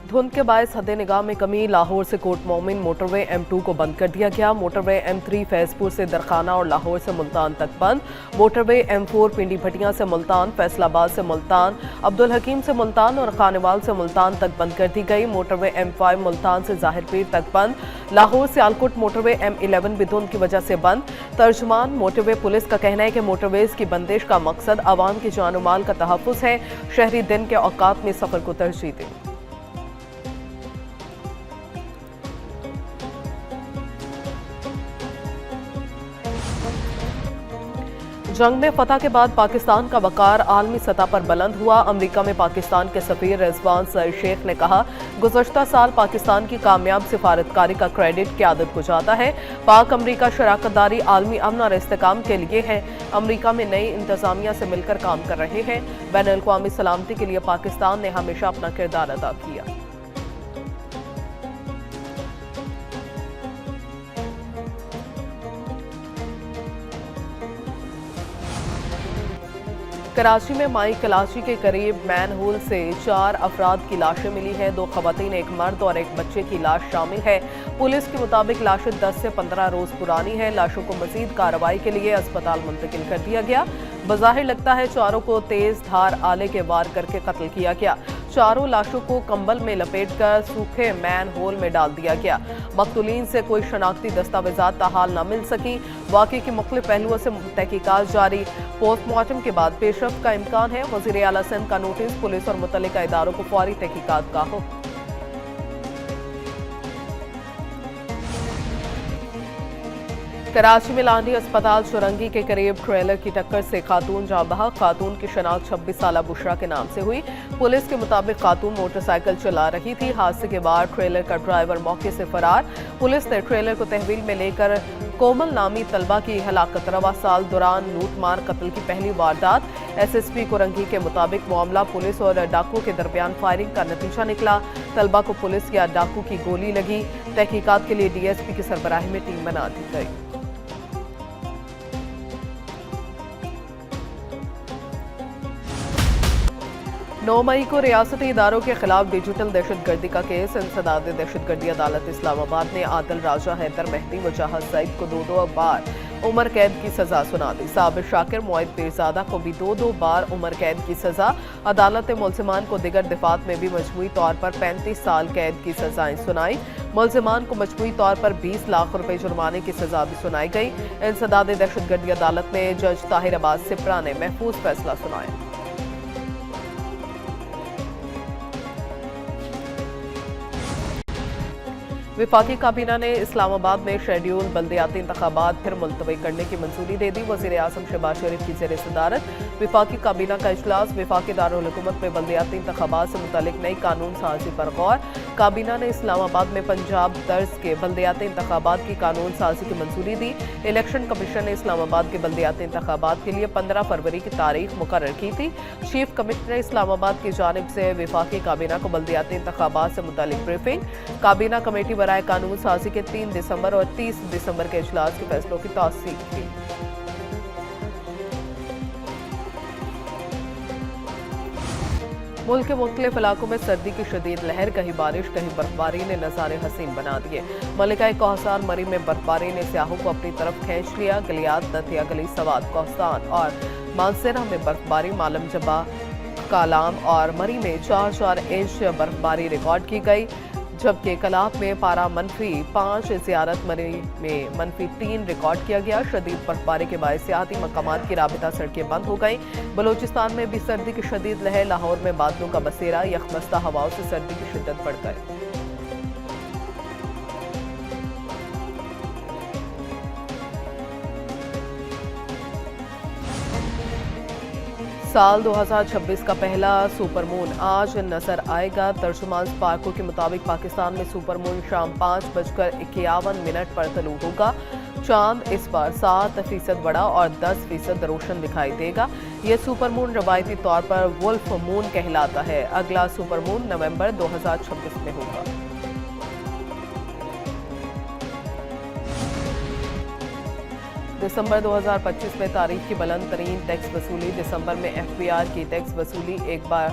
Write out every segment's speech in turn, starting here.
धुंध के बायस हद निगाह में कमी। लाहौर से कोट मोमिन मोटरवे M2 को बंद कर दिया गया। मोटरवे M3 फैजपुर से दरखाना और लाहौर से मुल्तान तक बंद। मोटरवे M4 पिंडी भटियां से मुल्तान, फैसलाबाद से मुल्तान, अब्दुल हकीम से मुल्तान और खानेवाल से मुल्तान तक बंद कर दी गई। मोटरवे M5 मुल्तान से जाहिर पीर तक बंद। लाहौर से आलकोट मोटरवे M11 भी धुंध की वजह से बंद। तर्जुमान मोटरवे पुलिस का कहना है कि मोटरवेज की बंदिश का मकसद आवाम की जान और माल का तहफ़्फ़ुज़ है। शहरी दिन के औकात में सफ़र को तरजीह दें। जंग में फतह के बाद पाकिस्तान का वक़ार आलमी सतह पर बुलंद हुआ। अमरीका में पाकिस्तान के सफ़ीर रिजवान शेख ने कहा, गुज़श्ता साल पाकिस्तान की कामयाब सिफारतकारी का क्रेडिट क़यादत को जाता है। पाक अमरीका शराकतदारी आलमी अमन और इस्तेहकाम के लिए है। अमरीका में नई इंतज़ामिया से मिलकर काम कर रहे हैं। बैनुल-अक़वामी सलामती के लिए पाकिस्तान ने हमेशा अपना किरदार अदा किया। कराची में माई कलाची के करीब मैनहोल से 4 अफराद की लाशें मिली हैं। 2 ख़वातीन, एक मर्द और एक बच्चे की लाश शामिल है। पुलिस के मुताबिक लाशें 10 से 15 रोज़ पुरानी हैं। लाशों को मज़ीद कार्रवाई के लिए अस्पताल मुंतकिल कर दिया गया। बज़ाहिर लगता है चारों को तेज़ धार आले के वार करके कत्ल किया गया। चारों लाशों को कंबल में लपेटकर सूखे मैन होल में डाल दिया गया। मक़तूलीन से कोई शनाख्ती दस्तावेज़ात ताहाल न मिल सकी। वाक़े के मुख्तलिफ पहलुओं से तहकीकात जारी। पोस्टमार्टम के बाद पेशरफ्त का इम्कान है। वज़ीर आला सिंध का नोटिस, पुलिस और मुतल्लिका इदारों को फौरी तहकीकात का हुक्म। कराची में लांडी अस्पताल चुरंगी के करीब ट्रेलर की टक्कर से खातून जाँ बहक। खातून की शनाख्त 26 साला बुशरा के नाम से हुई। पुलिस के मुताबिक खातून मोटरसाइकिल चला रही थी। हादसे के बाद ट्रेलर का ड्राइवर मौके से फरार। पुलिस ने ट्रेलर को तहवील में लेकर कोमल नामी तलबा की हलाकत। रवा साल दौरान लूट मार कत्ल की पहली वारदात। SSP कुरंगी के मुताबिक मामला पुलिस और डाकू के दरमियान फायरिंग का नतीजा निकला। तलबा को पुलिस या डाकू की गोली लगी। तहकीकात के लिए DSP की सरबराही में टीम बना दी गई। 9 मई को रियासती इदारों के खिलाफ डिजिटल दहशतगर्दी का केस। इंसदाद दहशतगर्दी अदालत इस्लामाबाद ने आदिल राजा, हैदर मेहदी व जहाज सईद को 2-2 बार उम्र कैद की सजा सुना दी। साबिर शाकिर, मोइद पीरजादा को भी 2-2 बार उम्र कैद की सजा। अदालत ने मुलजिमान को दिगर दिफात में भी मजमूई तौर पर 35 साल कैद की सजाएं सुनाई। मुलजिमान को मजमूई तौर पर 20 लाख रुपए जुर्माने की सजा भी सुनाई गई। इंसदाद दहशतगर्दी अदालत में जज ताहिर अब्बास सिप्रा ने महफूज फैसला सुनाया। वफाकी काबीना ने इस्लामाबाद में शेड्यूल बल्दियाती इंतखाबात फिर मुलतवी करने की मंजूरी दे दी। वज़ीर आज़म शहबाज शरीफ की ज़ेर सदारत वफाकी काबीना का इजलास। वफाकी दारुल हुकूमत में बल्दियाती इंतखाबात से मुतालिक नई कानून साजी पर गौर। काबीना ने इस्लामाबाद में पंजाब तर्ज के बल्दियाती इंतखाबात की कानून साजी की मंजूरी दी। इलेक्शन कमीशन ने इस्लामाबाद के बल्दियाती इंतखाबात के लिए 15 फरवरी की तारीख मुकर्रर की थी। चीफ कमिश्नर इस्लामाबाद की जानिब से वफाकी काबीना को बल्दियाती इंतखाबात से मुतालिक ब्रीफिंग। काबीना कमेटी बराए कानून साजी के 3 दिसंबर और 30 दिसंबर के इजलास के फैसलों की तौसीक की। मुल्क के मुख्तलिफ इलाकों में सर्दी की शदीद लहर, कहीं बारिश कहीं बर्फबारी ने नज़ारे हसीन बना दिए। मलिका कोहसान मरी में बर्फबारी ने सियाहों को अपनी तरफ खींच लिया। गलियात, दतिया गली, सवात, कोहसान और मानसेरा में बर्फबारी। मालम जबा, कालाम और मरी में 4-4 इंच बर्फबारी रिकॉर्ड की गई, जबकि कलाब में पारा -5, ज़ियारत मरी में -3 रिकॉर्ड किया गया। शदीद बर्फबारी के बायस सियाहती मकामात की राबिता सड़कें बंद हो गईं। बलूचिस्तान में भी सर्दी की शदीद लहर। लाहौर में बादलों का बसेरा, यखबस्ता हवाओं से सर्दी की शिद्दत बढ़ गई। साल 2026 का पहला सुपरमून आज नजर आएगा। तर्जुमान स्पार्को के मुताबिक पाकिस्तान में सुपरमून शाम 5:51 पर तलू होगा। चांद इस बार 7% बड़ा और 10% रोशन दिखाई देगा। यह सुपरमून रवायती तौर पर वुल्फ मून कहलाता है। अगला सुपरमून नवंबर 2026 में होगा। दिसंबर 2025 में तारीख की बुलंद तरीन टैक्स वसूली। दिसंबर में FBR की टैक्स वसूली एक बार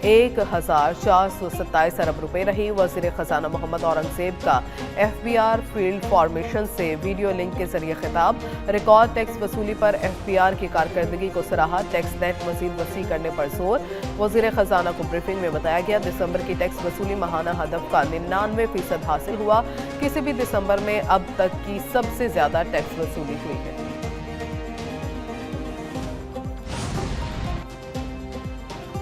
1427 अरब रुपए रही। वज़ीर ख़ज़ाना मोहम्मद औरंगज़ेब का FBR फील्ड फॉर्मेशन से वीडियो लिंक के जरिए खिताब। रिकॉर्ड टैक्स वसूली पर FBR की कारकर्दगी को सराहा। टैक्स नेट मज़ीद वसी करने पर जोर। वज़ीर ख़ज़ाना को ब्रीफिंग में बताया गया, दिसंबर की टैक्स वसूली माहाना हदफ का 99% हासिल हुआ। किसी भी दिसंबर में अब तक की सबसे ज़्यादा टैक्स वसूली हुई है।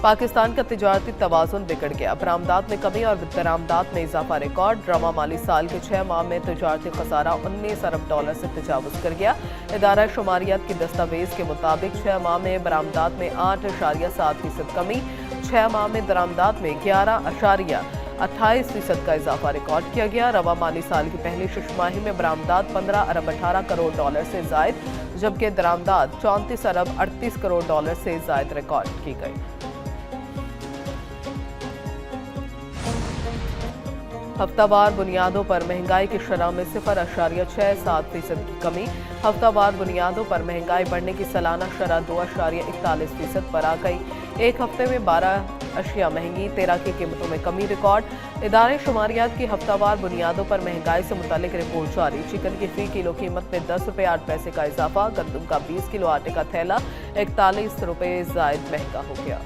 पाकिस्तान का तिजारती तवाज़ुन बिगड़ गया, बरामदात में कमी और दरामदात में इजाफा रिकॉर्ड। रवा माली साल के 6 माह में तिजारती खसारा 19 अरब डॉलर से तजावुज़ कर गया। इदारा शुमारियात की दस्तावेज़ के मुताबिक 6 माह में बरामदात में 8.7% कमी, 6 माह में दरामदात में 11.28% का इजाफा रिकॉर्ड किया गया। रवा माली साल की पहली छमाही में बरामदात 15 अरब 18 करोड़ डॉलर से ज़ायद, जबकि दरामदात 34 अरब 38 करोड़ डॉलर से ज़ायद रिकॉर्ड की गई। हफ्तावार बुनियादों पर महंगाई की शरह में 0.67% की कमी। हफ्तावार बुनियादों पर महंगाई बढ़ने की सालाना शरह 2.41% पर आ गई। एक हफ्ते में 12 अशिया महंगी, 13 की कीमतों में कमी रिकॉर्ड। इदारे शुमारियात की हफ्तावार बुनियादों पर महंगाई से मुतालिक रिपोर्ट जारी। चिकन की फी किलो कीमत में 10 रुपये 8 पैसे का इजाफा। गंदम का 20 किलो आटे का थैला 41 रुपये ज़ायद महंगा हो गया।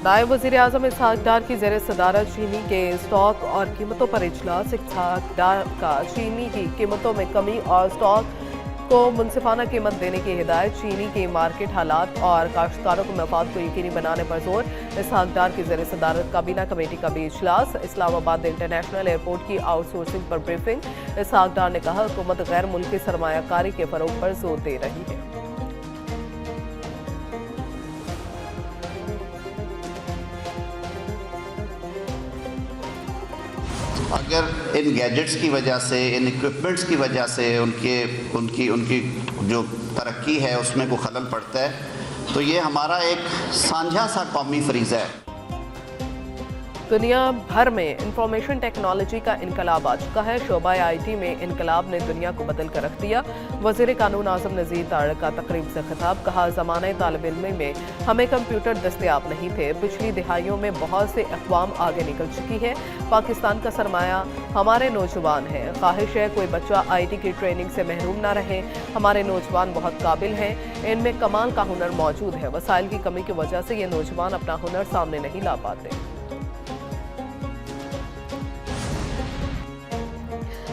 नायब वज़ीर आज़म इसहाक डार की ज़ेर सदारत चीनी के स्टॉक और कीमतों पर इजलास। इसहाक डार का चीनी की कीमतों में कमी और स्टॉक को मुनसिफाना कीमत देने की हिदायत। चीनी के मार्केट हालात और काश्तकारों के मफाद को यकीनी बनाने पर जोर। इसहाक डार की ज़ेर सदारत काबीना कमेटी का भी इजलास। इस्लामाबाद इंटरनेशनल एयरपोर्ट की आउटसोर्सिंग पर ब्रीफिंग। इसहाक डार ने कहा, हुकूमत गैर मुल्की सरमायाकारी के फरोग पर जोर दे रही है। अगर इन गैजेट्स की वजह से, इन इक्विपमेंट्स की वजह से उनकी जो तरक्की है उसमें कोई खलल पड़ता है तो ये हमारा एक साझा सा कौमी फरीज़ा है। दुनिया भर में इंफॉर्मेशन टेक्नोलॉजी का इनकलाब आ चुका है। शोबा IT में इनकलाब ने दुनिया को बदल कर रख दिया। वज़ीर कानून आज़म नज़ीर तारिक का तकरीब से खिताब। कहा, ज़माने तालिब इल्म में हमें कंप्यूटर दस्तयाब नहीं थे। पिछली दिहाइयों में बहुत से अक़वाम आगे निकल चुकी है। पाकिस्तान का सरमाया हमारे नौजवान हैं। ख्वाहिश है कोई बच्चा IT की ट्रेनिंग से महरूम ना रहे। हमारे नौजवान बहुत काबिल हैं, इनमें कमाल का हुनर मौजूद है। वसाइल की कमी की वजह से ये नौजवान अपना हुनर सामने नहीं ला पाते।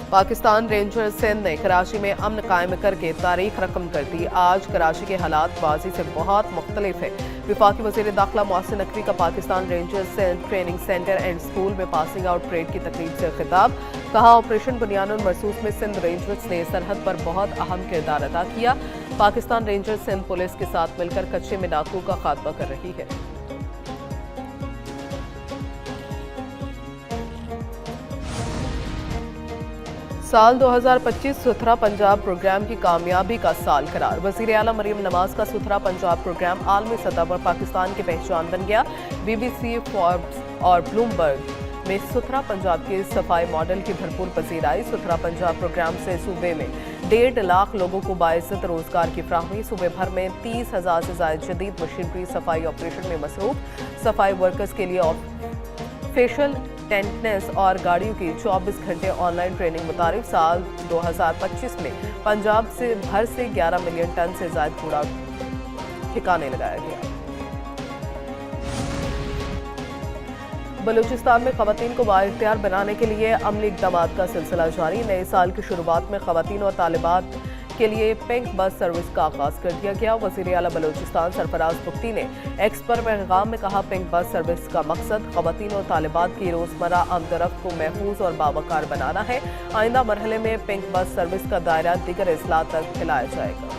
पाकिस्तान रेंजर्स सिंध ने कराची में अमन कायम करके तारीख रकम कर दी। आज कराची के हालात माजी से बहुत मुख्तलिफ है। वफाकी वज़ीर दाखिला मोहसिन नकवी का Pakistan rangers Sindh training centre and school में पासिंग आउट परेड की तकरीब से खिताब। कहा, ऑपरेशन बुनियानुल मरसूस में सिंध रेंजर्स ने सरहद पर बहुत अहम किरदार अदा किया। पाकिस्तान रेंजर्स सिंध पुलिस के साथ मिलकर कच्चे में डाकू का खात्मा कर रही है। साल 2025 सुथरा पंजाब प्रोग्राम की कामयाबी का साल करार। वज़ीर आला मरीम नवाज का सुथरा पंजाब प्रोग्राम आलमी सतह पर पाकिस्तान की पहचान बन गया। BBC, फोर्ब्स और ब्लूमबर्ग में सुथरा पंजाब के सफाई मॉडल की भरपूर पजीराई। सुथरा पंजाब प्रोग्राम से सूबे में 1.5 लाख लोगों को बाइज्जत रोजगार की फ्राहमी। सूबे भर में 30,000 से ज़ायद जदीद मशीनरी सफाई ऑपरेशन में मसरूफ। सफाई वर्कर्स के लिए फेशियल टेंटनेस और गाड़ियों की 24 घंटे ऑनलाइन ट्रेनिंग मुतारिफ। साल 2025 में पंजाब से भर से 11 मिलियन टन से ज़ायद कूड़ा ठिकाने लगाया गया। बलूचिस्तान में ख़वातीन को बाइख्तियार बनाने के लिए अमली इक़दामात का सिलसिला जारी। नए साल की शुरुआत में ख़वातीन और तालिबात के लिए पिंक बस सर्विस का आगाज कर दिया गया। वज़ीर आला बलूचिस्तान सरफराज पुख्ती ने एक्स पर पैगाम में कहा, पिंक बस सर्विस का मकसद ख़वातीन और तालिबात की रोज़मर्रा आमदरफ्त को महफूज और बावकार बनाना है। आइंदा मरहले में पिंक बस सर्विस का दायरा दीगर अजला तक फैलाया जाएगा।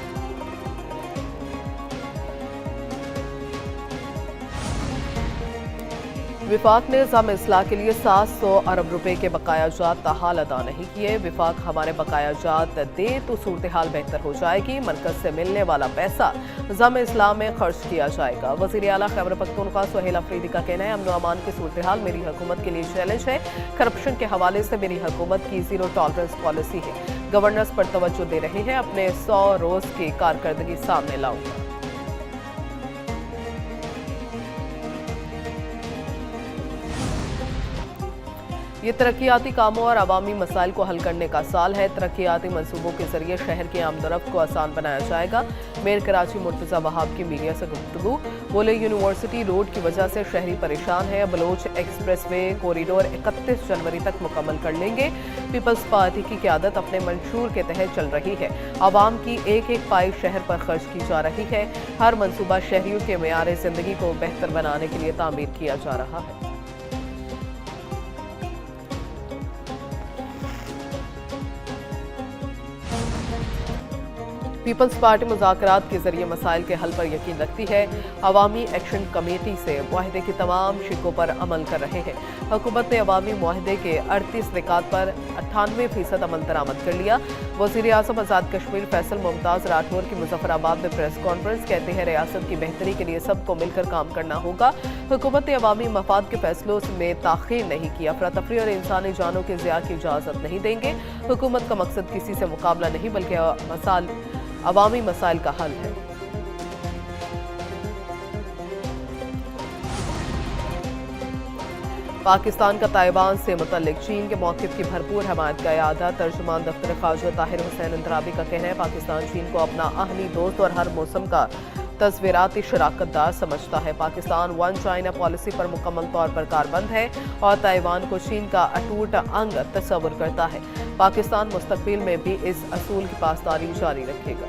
विफाक ने ज़म इस्लाह के लिए 700 अरब रुपए के बकाया जात ताहाल अदा नहीं किए। विफाक हमारे बकाया जात दे तो सूरत हाल बेहतर हो जाएगी। मरकज से मिलने वाला पैसा ज़म इस्लाह में खर्च किया जाएगा। वज़ीर आला खैबर पख्तूनख्वा सुहेल अफरीदी का कहना है, अमन अमान की सूरत हाल मेरी हुकूमत के लिए चैलेंज है। करप्शन के हवाले से मेरी हुकूमत की ज़ीरो टॉलरेंस पॉलिसी है। गवर्नर्स पर तवज्जो दे रहे हैं। अपने 100 रोज़ की कारकर्दगी सामने लाऊंगा। ये तरक्याती कामों और अवामी मसाइल को हल करने का साल है। तरक्याती मंसूबों के जरिए शहर की आमदोरफ्त को आसान बनाया जाएगा। मेयर कराची मुर्तज़ा वहाब की मीडिया से गुफ्तगू, बोले यूनिवर्सिटी रोड की वजह से शहरी परेशान है। बलोच एक्सप्रेसवे कॉरिडोर 31 जनवरी तक मुकम्मल कर लेंगे। पीपल्स पार्टी की क़यादत अपने मंशूर के तहत चल रही है। आवाम की एक एक पाई शहर पर खर्च की जा रही है। हर मंसूबा शहरियों के मेयार ज़िंदगी को बेहतर बनाने के लिए तामीर किया जा रहा है। पीपल्स पार्टी मुज़ाकरात के जरिए मसाइल के हल पर यकीन रखती है। अवामी एक्शन कमेटी से मुआहदे की तमाम शिकों पर अमल कर रहे हैं। हुकूमत ने अवामी मुआहदे के 38 निकात पर 98% अमल दरामद कर लिया। वज़ीर आज़म आज़ाद कश्मीर फैसल मुमताज़ राठौर की मुजफ्फराबाद में प्रेस कॉन्फ्रेंस, कहते हैं रियासत की बेहतरी के लिए सबको मिलकर काम करना होगा। हुकूमत ने अवामी मफाद के फैसलों में ताख़ीर नहीं की। अफरा तफरी और इंसानी जानों के ज़िया की इजाज़त नहीं देंगे। हुकूमत का मकसद किसी से मुकाबला नहीं बल्कि अवामी मसाइल का हल है। पाकिस्तान का ताइवान से मुतल्लिक चीन के मौक़िफ़ की भरपूर हमायत का इआदा। तर्जुमान दफ्तर ख़ारजा ताहिर हुसैन अंद्राबी का कहना है, पाकिस्तान चीन को अपना आहली दोस्त और हर मौसम का तस्वीराती शराकतदार समझता है। पाकिस्तान वन चाइना पॉलिसी पर मुकम्मल तौर पर कारबंद है और ताइवान को चीन का अटूट अंग तस्वुर करता है। पाकिस्तान मुस्तक़बिल में भी इस असूल की पासदारी जारी रखेगा।